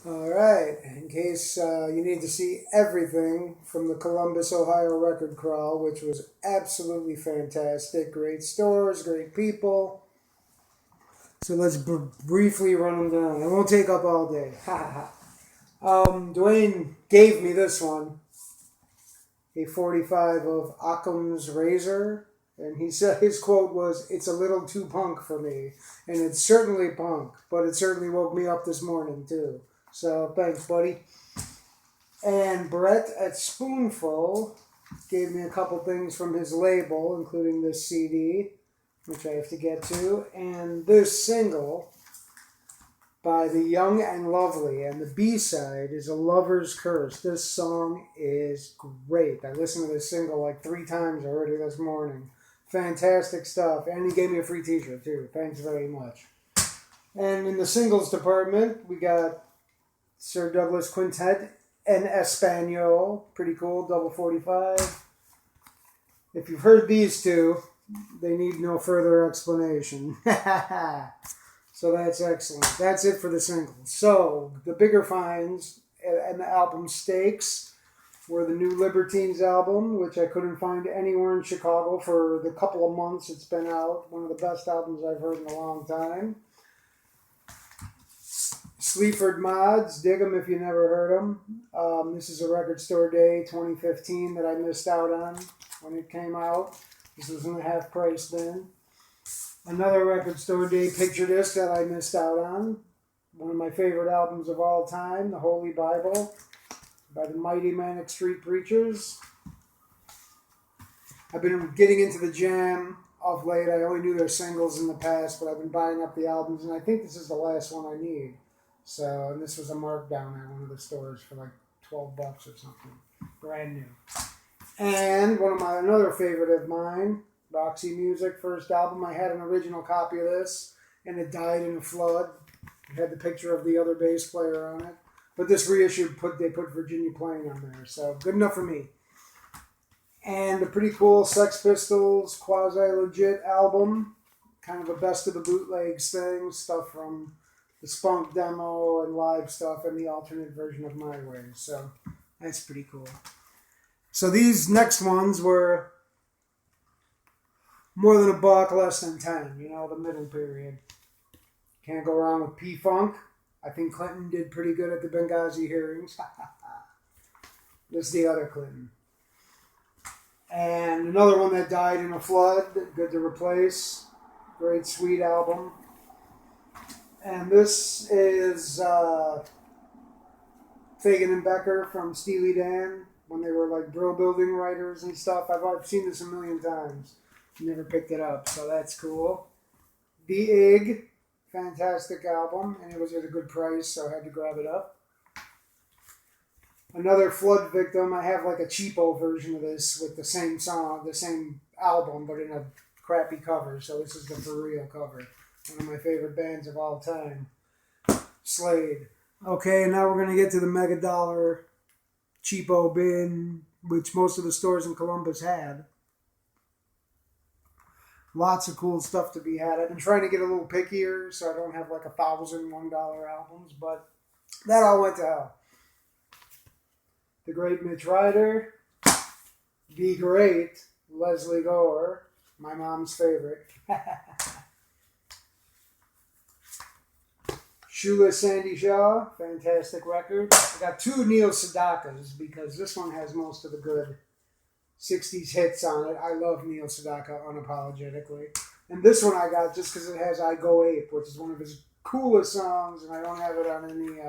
All right, in case you need to see everything from the Columbus, Ohio record crawl, which was absolutely fantastic. Great stores, great people. So let's briefly run them down. It won't take up all day. Dwayne gave me this one, a 45 of Occam's Razor, and he said his quote was, "It's a little too punk for me," and it's certainly punk, but it certainly woke me up this morning too. So thanks, buddy. And Brett at Spoonful gave me a couple things from his label, including this CD, which I have to get to, and this single by The Young and Lovely. And the B-side is A Lover's Curse. This song is great. I listened to this single like 3 times already this morning. Fantastic stuff. And he gave me a free t-shirt too. Thanks very much. And in the singles department, we got Sir Douglas Quintet en Espanol. Pretty cool, double 45. If you've heard these two, they need no further explanation. So that's excellent. That's it for the singles. So the bigger finds and the album stakes were the New Libertines album, which I couldn't find anywhere in Chicago for the couple of months it's been out. One of the best albums I've heard in a long time. Sleaford Mods, dig them if you never heard them. This is a Record Store Day 2015 that I missed out on when it came out. This was in the half price then. Another Record Store Day picture disc that I missed out on. One of my favorite albums of all time, The Holy Bible by the Mighty Manic Street Preachers. I've been getting into the Jam of late. I only knew their singles in the past, but I've been buying up the albums, and I think this is the last one I need. So, and this was a markdown at one of the stores for like $12 or something. Brand new. And another favorite of mine, Roxy Music, first album. I had an original copy of this, and it died in a flood. It had the picture of the other bass player on it. But this reissue, they put Virginia Plain on there, so good enough for me. And a pretty cool Sex Pistols quasi-legit album. Kind of a best of the bootlegs thing. Stuff from the Spunk demo and live stuff and the alternate version of My Way. So that's pretty cool. So these next ones were more than $1, less than 10, the middle period. Can't go wrong with P-Funk. I think Clinton did pretty good at the Benghazi hearings. This is the other Clinton. And another one that died in a flood, good to replace. Great, sweet album. And this is Fagan and Becker from Steely Dan, when they were like Brill Building writers and stuff. I've seen this a million times. Never picked it up, so that's cool. The Ig, fantastic album, and it was at a good price, so I had to grab it up. Another flood victim. I have like a cheapo version of this with the same song, the same album, but in a crappy cover. So this is the for real cover. One of my favorite bands of all time, Slade. Okay, now we're gonna get to the Mega Dollar cheapo bin, which most of the stores in Columbus had. Lots of cool stuff to be had. I've been trying to get a little pickier so I don't have like $1,001 albums, but that all went to hell. The Great Mitch Ryder, The Great Leslie Gore, my mom's favorite. Shoeless Sandy Shaw, fantastic record. I got 2 Neil Sadakas because this one has most of the good 60s hits on it. I love Neil Sedaka unapologetically. And this one I got just because it has I Go Ape, which is one of his coolest songs, and I don't have it on any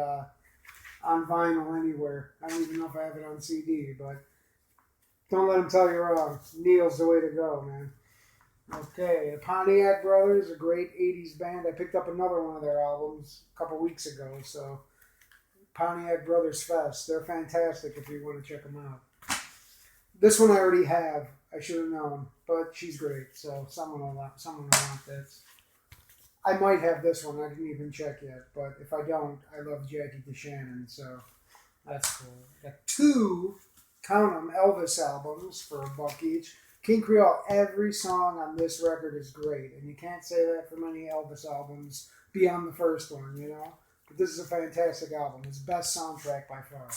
on vinyl anywhere. I don't even know if I have it on CD, but don't let him tell you wrong. Neil's the way to go, man. Okay, the Pontiac Brothers, a great 80s band. I picked up another one of their albums a couple weeks ago, so Pontiac Brothers Fest. They're fantastic if you want to check them out. This one I already have. I should have known, but she's great, so someone will want this. I might have this one. I didn't even check yet, but if I don't, I love Jackie DeShannon, so that's cool. I got 2, count them, Elvis albums for $1 each. King Creole, every song on this record is great, and you can't say that for many Elvis albums beyond the first one, But this is a fantastic album. His best soundtrack by far.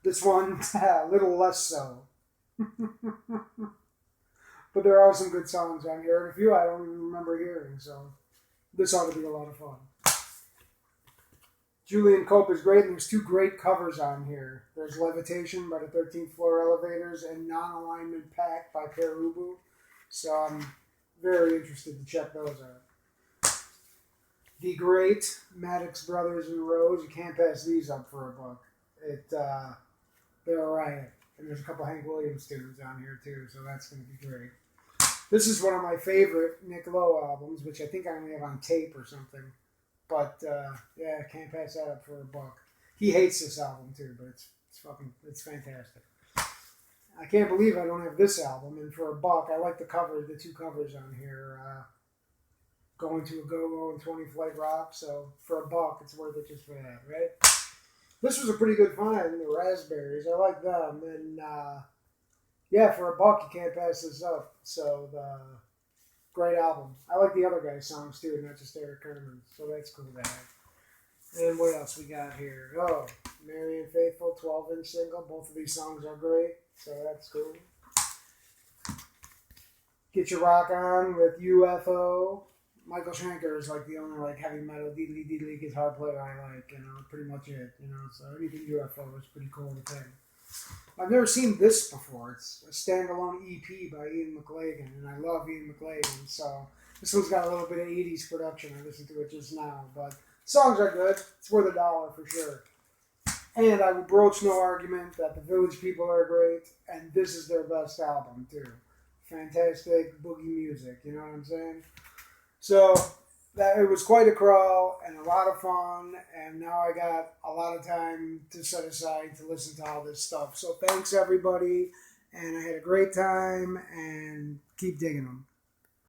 This one, a little less so. But there are some good songs on here, and a few I don't even remember hearing, so this ought to be a lot of fun. Julian Cope is great, and there's two great covers on here. There's Levitation by the 13th Floor Elevators and Non-Alignment Pact by Perubu. So I'm very interested to check those out. The Great, Maddox Brothers and Rose. You can't pass these up for a buck. They're a riot. And there's a couple Hank Williams tunes on here too, so that's going to be great. This is one of my favorite Nick Lowe albums, which I think I only have on tape or something. But yeah, can't pass that up for a buck. He hates this album too, but it's fantastic. I can't believe I don't have this album, and for a buck, I like the two covers on here. Going to a Go-Go and 20 Flight Rock, so for a buck, it's worth it just for that, right? This was a pretty good find, the Raspberries. I like them, and yeah, for a buck, you can't pass this up. So great album. I like the other guy's songs too, not just Eric Kerman. So that's cool to have. And what else we got here? Oh, Marianne Faithfull, 12-inch single. Both of these songs are great, so that's cool. Get Your Rock On with UFO. Michael Schenker is like the only heavy metal deedly guitar player I like. Pretty much it. So anything UFO is pretty cool to think. I've never seen this before. It's a standalone EP by Ian McLagan, and I love Ian McLagan, so this one's got a little bit of 80s production. I listened to it just now, but songs are good. It's worth $1 for sure. And I will broach no argument that the Village People are great, and this is their best album, too. Fantastic boogie music, you know what I'm saying? So it was quite a crawl and a lot of fun, and now I got a lot of time to set aside to listen to all this stuff. So thanks, everybody, and I had a great time, and keep digging them.